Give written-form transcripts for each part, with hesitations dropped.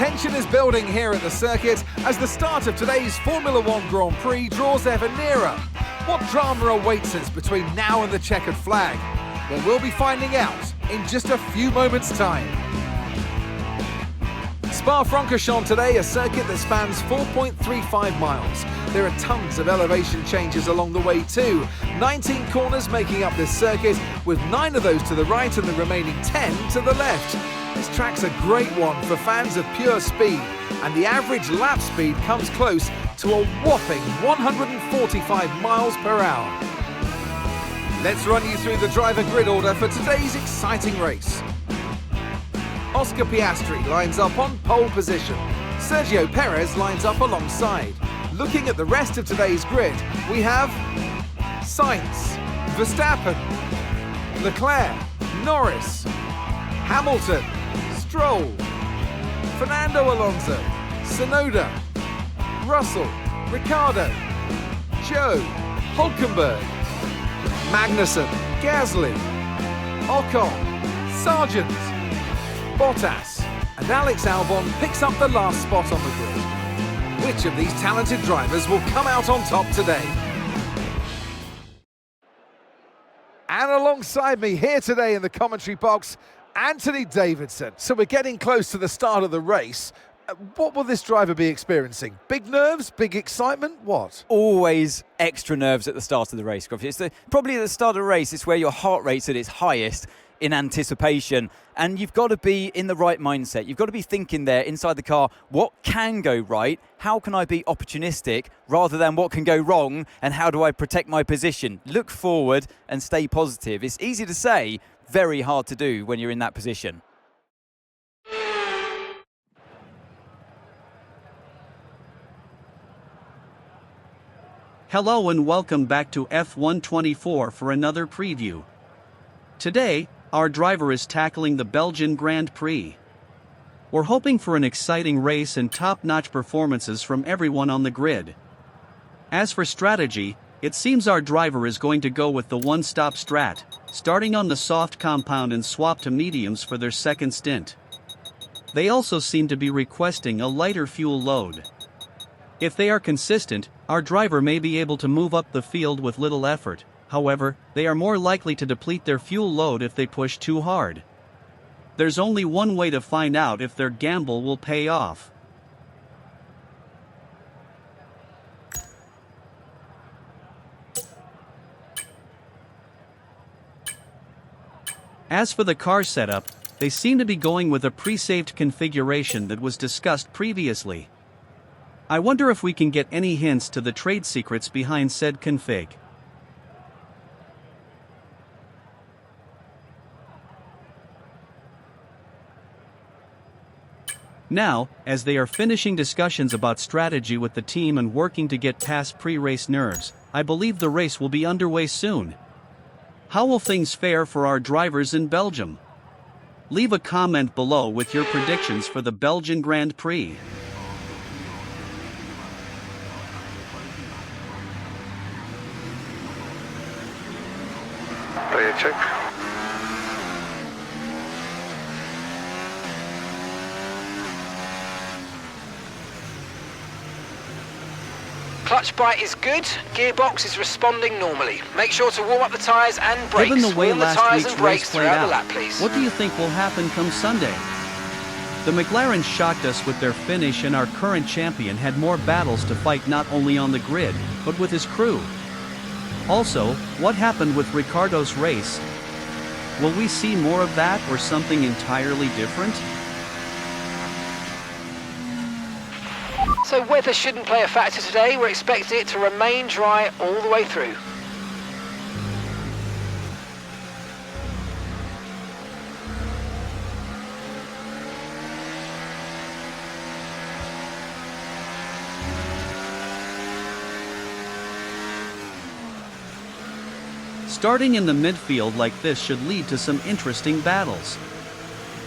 Tension is building here at the circuit as the start of today's Formula One Grand Prix draws ever nearer. What drama awaits us between now and the checkered flag? Well, we'll be finding out in just a few moments' time. Spa-Francorchamps today, a circuit that spans 4.35 miles. There are tons of elevation changes along the way too. 19 corners making up this circuit, with 9 of those to the right and the remaining 10 to the left. This track's a great one for fans of pure speed, and the average lap speed comes close to a whopping 145 miles per hour. Let's run you through the driver grid order for today's exciting race. Oscar Piastri lines up on pole position. Sergio Perez lines up alongside. Looking at the rest of today's grid, we have Sainz, Verstappen, Leclerc, Norris, Hamilton, Stroll, Fernando Alonso, Tsunoda, Russell, Ricciardo, Joe, Hülkenberg, Magnussen, Gasly, Ocon, Sargent, Bottas, and Alex Albon picks up the last spot on the grid. Which of these talented drivers will come out on top today? And alongside me here today in the commentary box, Anthony Davidson. So we're getting close to the start of the race. What will this driver be experiencing? Big nerves, big excitement, what? Always extra nerves at the start of the race, Gruffy. It's probably at the start of the race, it's where your heart rate's at its highest in anticipation, and you've got to be in the right mindset. You've got to be thinking there inside the car, what can go right? How can I be opportunistic rather than what can go wrong, and how do I protect my position? Look forward and stay positive. It's easy to say, very hard to do when you're in that position. Hello and welcome back to F124 for another preview. Today, our driver is tackling the Belgian Grand Prix. We're hoping for an exciting race and top-notch performances from everyone on the grid. As for strategy, it seems our driver is going to go with the one-stop strat, starting on the soft compound and swap to mediums for their second stint. They also seem to be requesting a lighter fuel load. If they are consistent, our driver may be able to move up the field with little effort. However, they are more likely to deplete their fuel load if they push too hard. There's only one way to find out if their gamble will pay off. As for the car setup, they seem to be going with a pre-saved configuration that was discussed previously. I wonder if we can get any hints to the trade secrets behind said config. Now, as they are finishing discussions about strategy with the team and working to get past pre-race nerves, I believe the race will be underway soon. How will things fare for our drivers in Belgium? Leave a comment below with your predictions for the Belgian Grand Prix. Player check. Clutch bite is good, gearbox is responding normally. Make sure to warm up the tyres and brakes. Given the way Warm the last tyres week's and brakes race played throughout out, the lap, please. what do you think will happen come Sunday? The McLarens shocked us with their finish, and our current champion had more battles to fight not only on the grid, but with his crew. Also, what happened with Ricciardo's race? Will we see more of that or something entirely different? So weather shouldn't play a factor today. We're expecting it to remain dry all the way through. Starting in the midfield like this should lead to some interesting battles.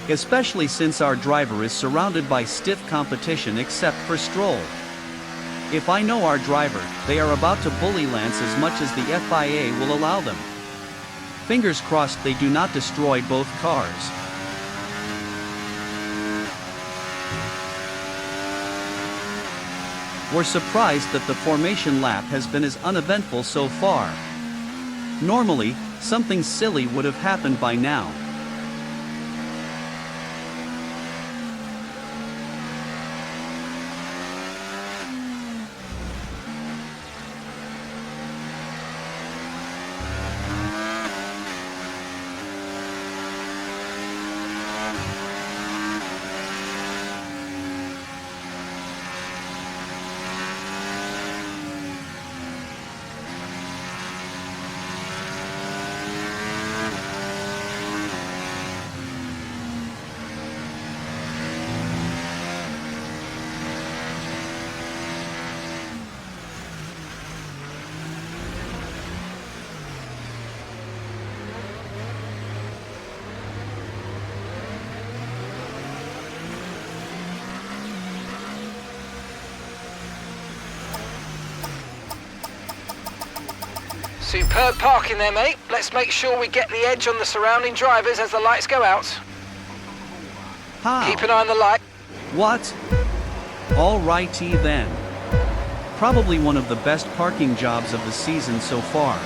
Especially since our driver is surrounded by stiff competition except for Stroll. If I know our driver, they are about to bully Lance as much as the FIA will allow them. Fingers crossed they do not destroy both cars. We're surprised that the formation lap has been as uneventful so far. Normally, something silly would have happened by now. Superb parking there, mate. Let's make sure we get the edge on the surrounding drivers as the lights go out. How? Keep an eye on the light. What? Alrighty then. Probably one of the best parking jobs of the season so far.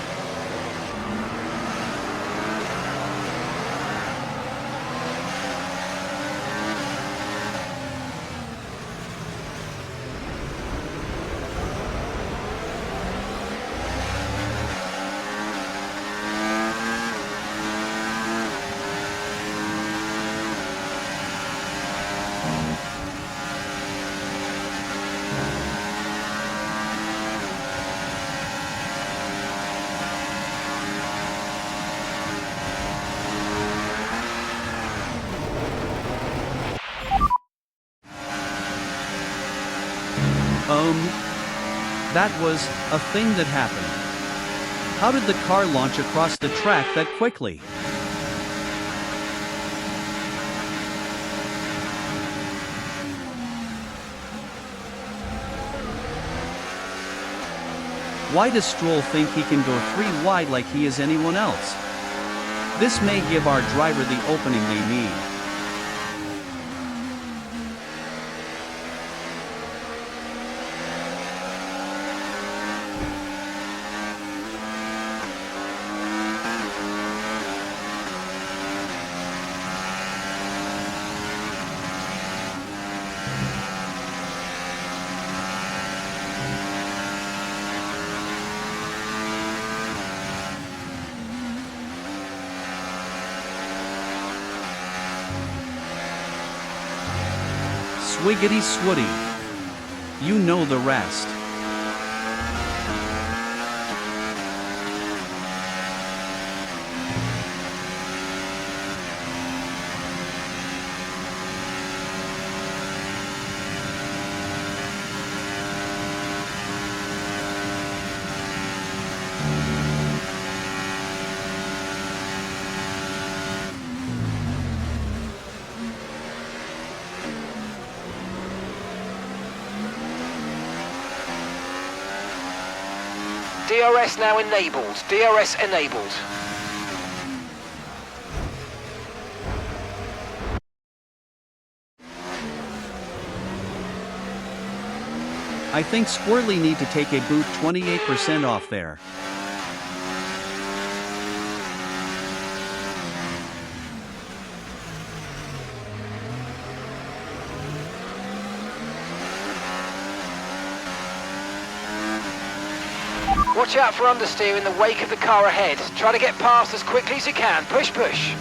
That was a thing that happened. How did the car launch across the track that quickly? Why does Stroll think he can go 3 wide like he is anyone else? This may give our driver the opening they need. Swiggity swooty. You know the rest. DRS now enabled. DRS enabled. I think Squirrely need to take a boot 28% off there. Watch out for understeer in the wake of the car ahead. Try to get past as quickly as you can. Push, push.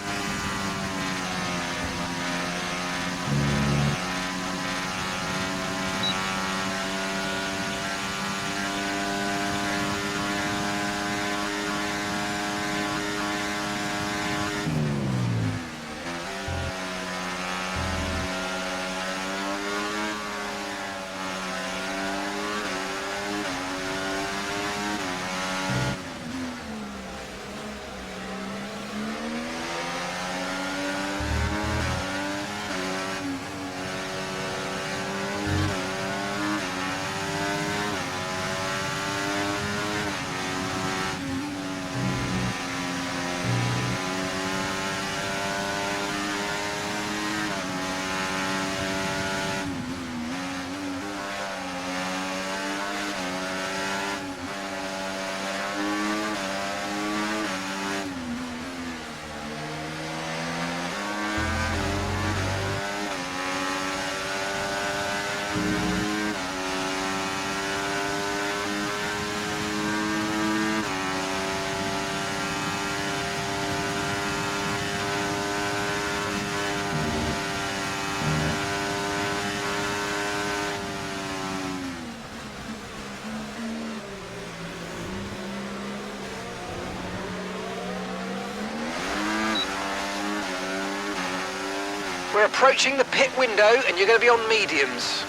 We're approaching the pit window and you're going to be on mediums.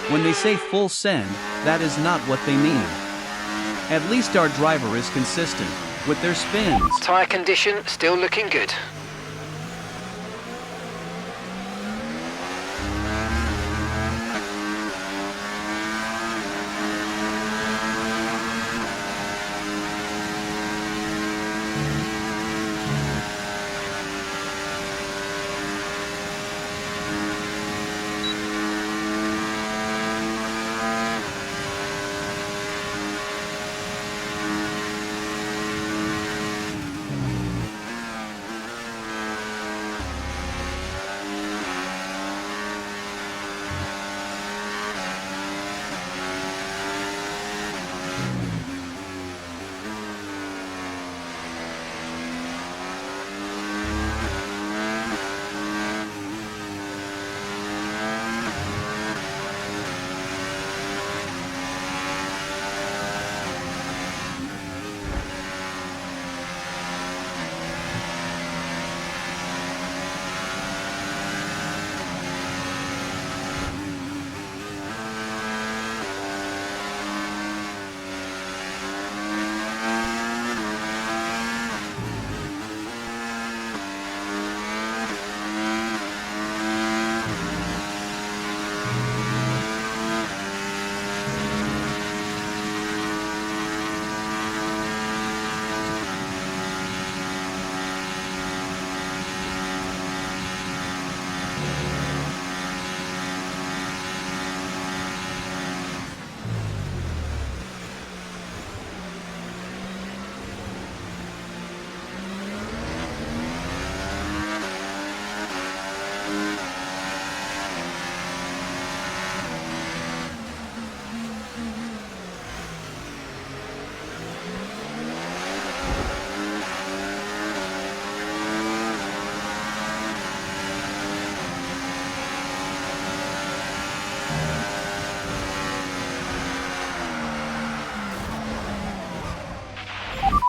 When they say full send, that is not what they mean. At least our driver is consistent with their spins. Tyre condition still looking good.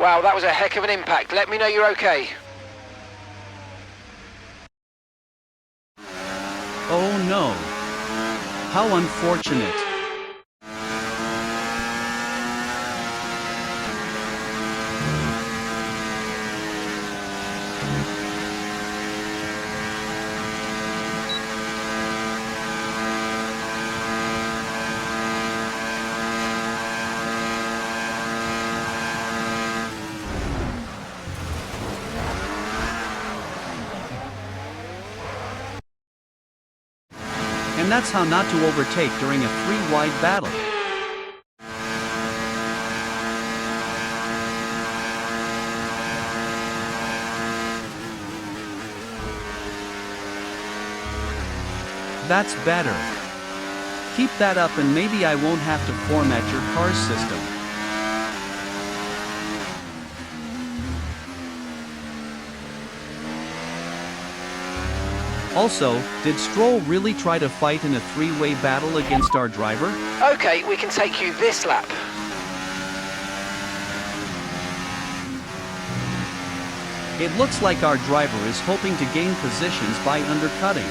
Wow, that was a heck of an impact. Let me know you're okay. Oh no. How unfortunate. And that's how not to overtake during a three-wide battle. That's better. Keep that up and maybe I won't have to format your car's system. Also, did Stroll really try to fight in a three-way battle against our driver? Okay, we can take you this lap. It looks like our driver is hoping to gain positions by undercutting.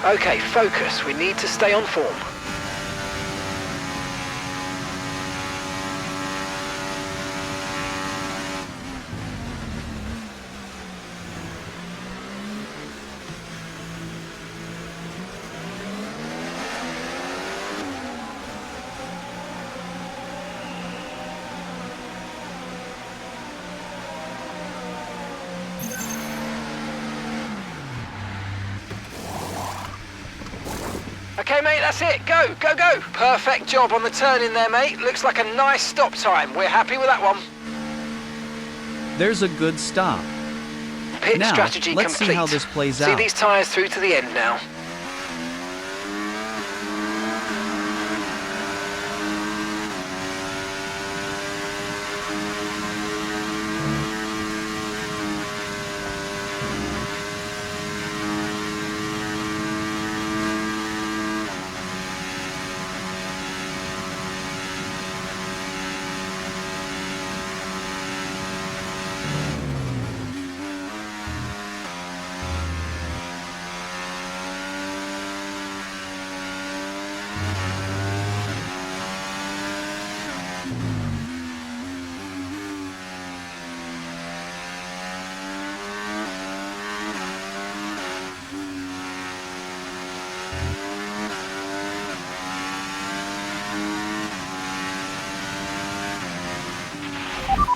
Okay, focus. We need to stay on form. Okay, mate, that's it. Go, go, go. Perfect job on the turn in there, mate. Looks like a nice stop time. We're happy with that one. There's a good stop. Pit Now, strategy let's complete. see how this plays See out. these tyres through to the end now.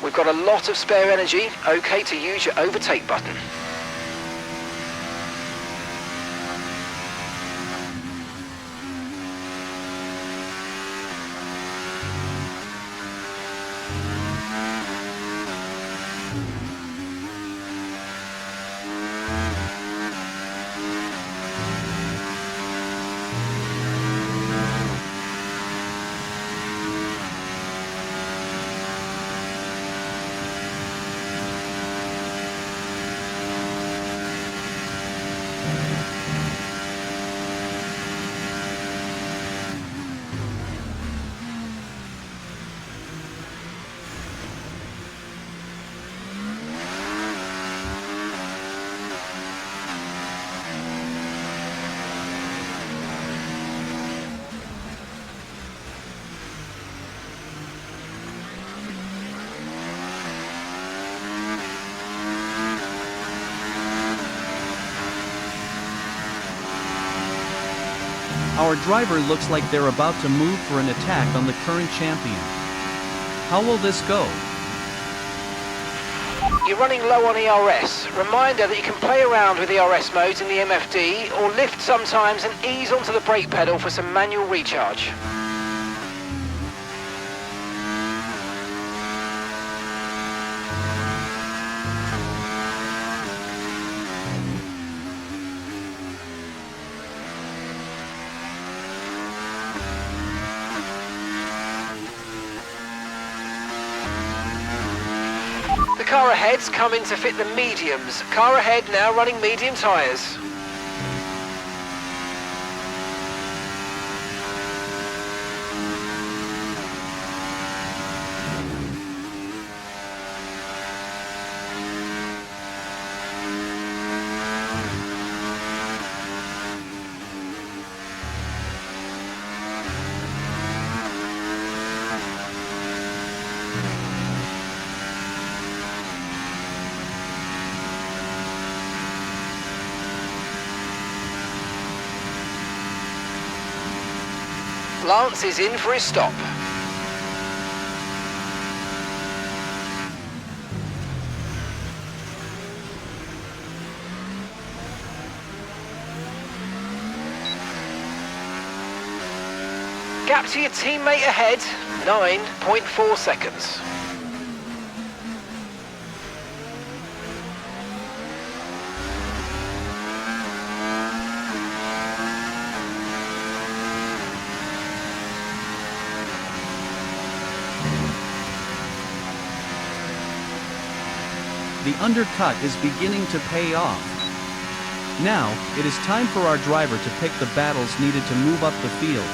We've got a lot of spare energy, okay to use your overtake button. Our driver looks like they're about to move for an attack on the current champion. How will this go? You're running low on ERS. Reminder that you can play around with ERS modes in the MFD or lift sometimes and ease onto the brake pedal for some manual recharge. The car ahead's come in to fit the mediums. Car ahead now running medium tyres. Lance is in for his stop. Gap to your teammate ahead, 9.4 seconds. The undercut is beginning to pay off. Now, it is time for our driver to pick the battles needed to move up the field.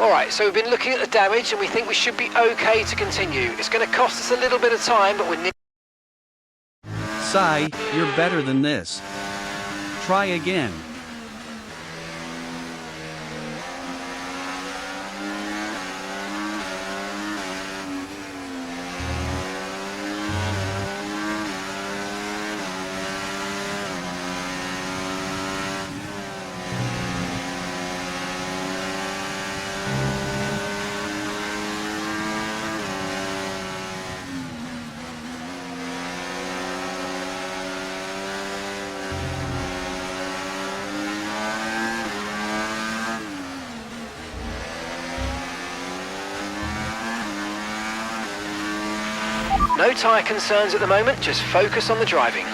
Alright, so we've been looking at the damage and we think we should be okay to continue. It's going to cost us a little bit of time, but we're... Sai, you're better than this. Try again. No tyre concerns at the moment, just focus on the driving.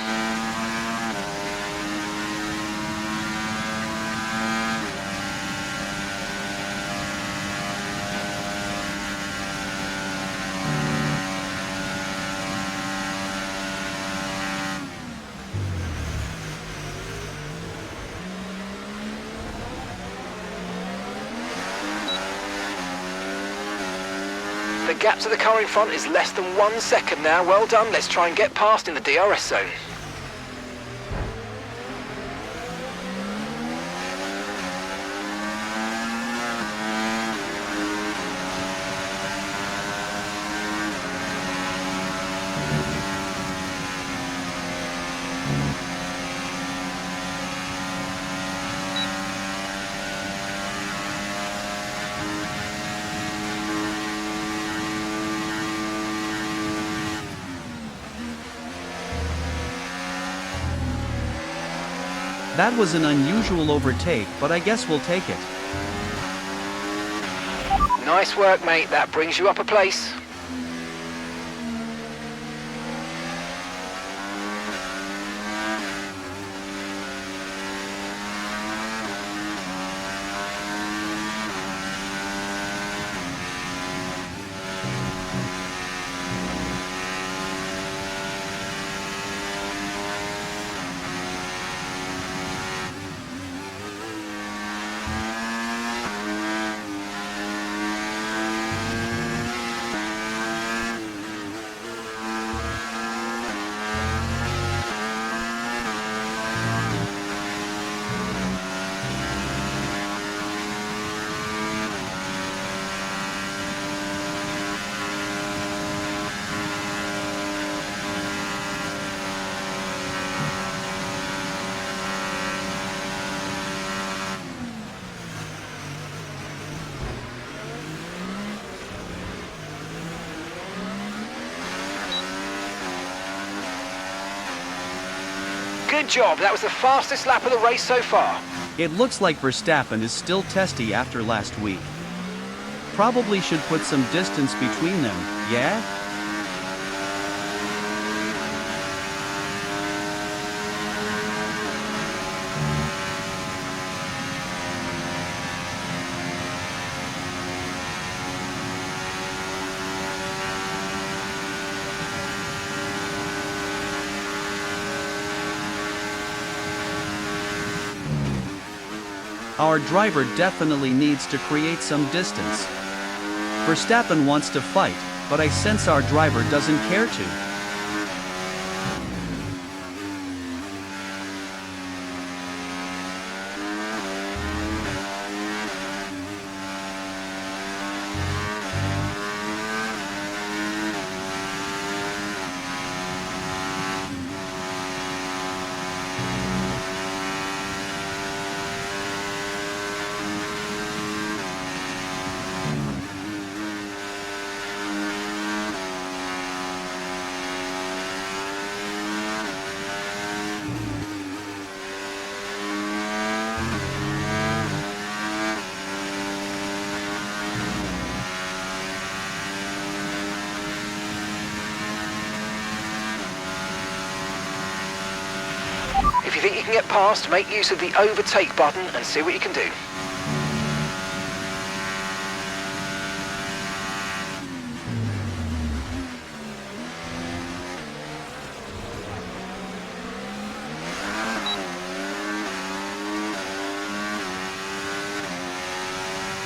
The gap to the car in front is less than 1 second now. Well done. Let's try and get past in the DRS zone. That was an unusual overtake, but I guess we'll take it. Nice work, mate. That brings you up a place. Good job. That was the fastest lap of the race so far. It looks like Verstappen is still testy after last week. Probably should put some distance between them, yeah? Our driver definitely needs to create some distance. Verstappen wants to fight, but I sense our driver doesn't care to. If you think you can get past, make use of the overtake button and see what you can do.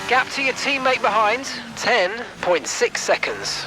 Gap to your teammate behind, 10.6 seconds.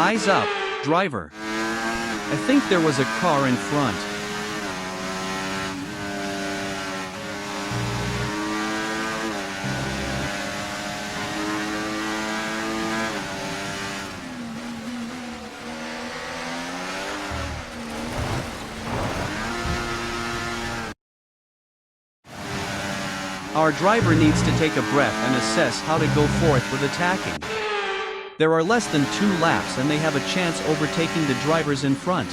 Eyes up, driver. I think there was a car in front. Our driver needs to take a breath and assess how to go forth with attacking. There are less than 2 laps and they have a chance overtaking the drivers in front.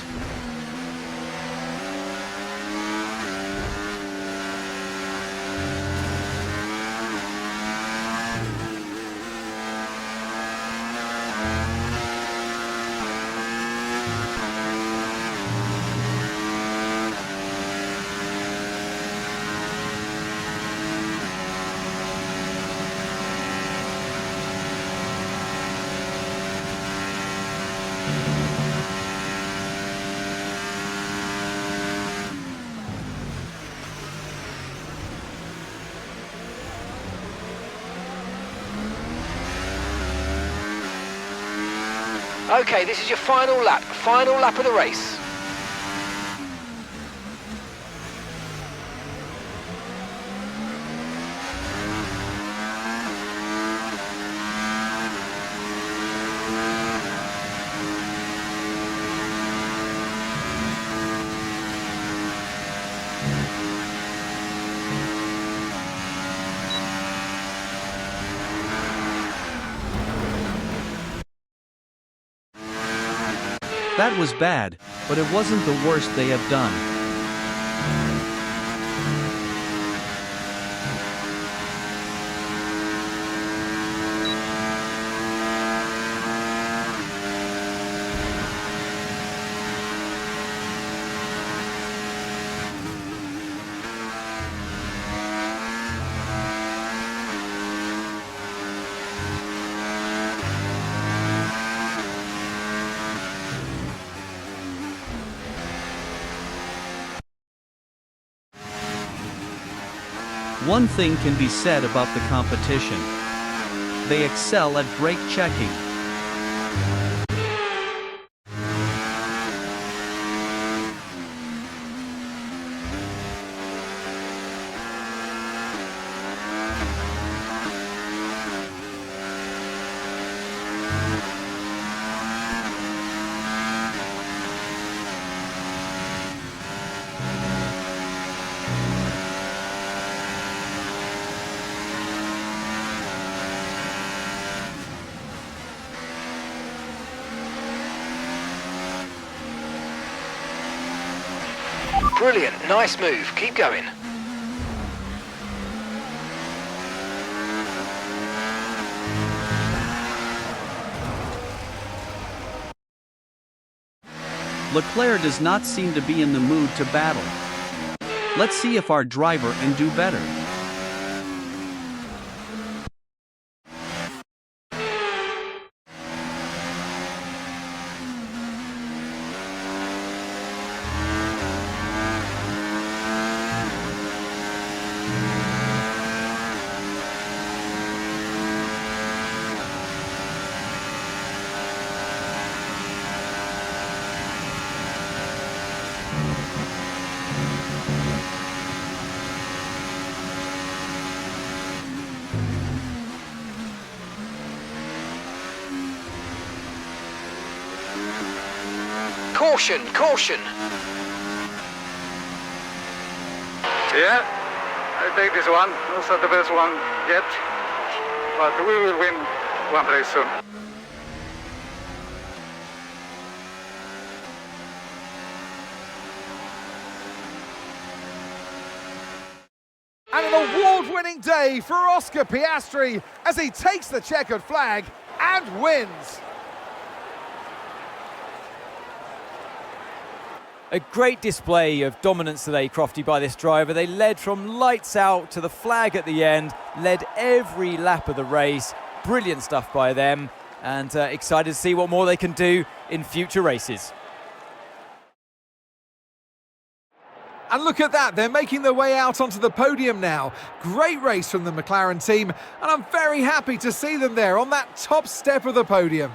Okay, this is your final lap of the race. That was bad, but it wasn't the worst they have done. One thing can be said about the competition. They excel at brake checking. Brilliant, nice move, keep going. Leclerc does not seem to be in the mood to battle. Let's see if our driver can do better. Caution, caution. Yeah, I take this one. It's not the best one yet, but we will win one race soon. And an award-winning day for Oscar Piastri as he takes the checkered flag and wins. A great display of dominance today, Crofty, by this driver. They led from lights out to the flag at the end, led every lap of the race. Brilliant stuff by them, and excited to see what more they can do in future races. And look at that, they're making their way out onto the podium now. Great race from the McLaren team, and I'm very happy to see them there on that top step of the podium.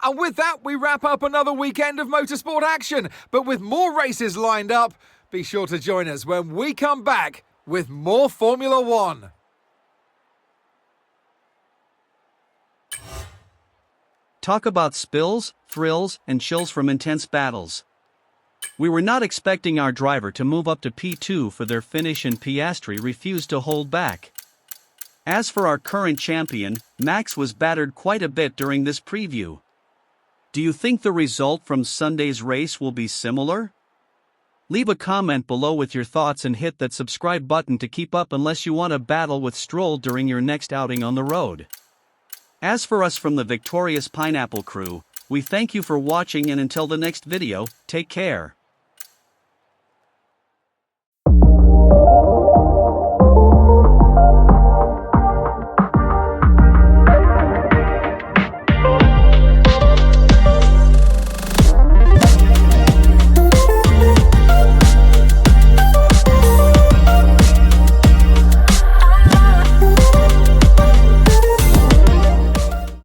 And with that, we wrap up another weekend of motorsport action. But with more races lined up, be sure to join us when we come back with more Formula One. Talk about spills, thrills, and chills from intense battles. We were not expecting our driver to move up to P2 for their finish, and Piastri refused to hold back. As for our current champion, Max was battered quite a bit during this preview. Do you think the result from Sunday's race will be similar? Leave a comment below with your thoughts and hit that subscribe button to keep up unless you want to battle with Stroll during your next outing on the road. As for us from the victorious Pineapple crew, we thank you for watching, and until the next video, take care.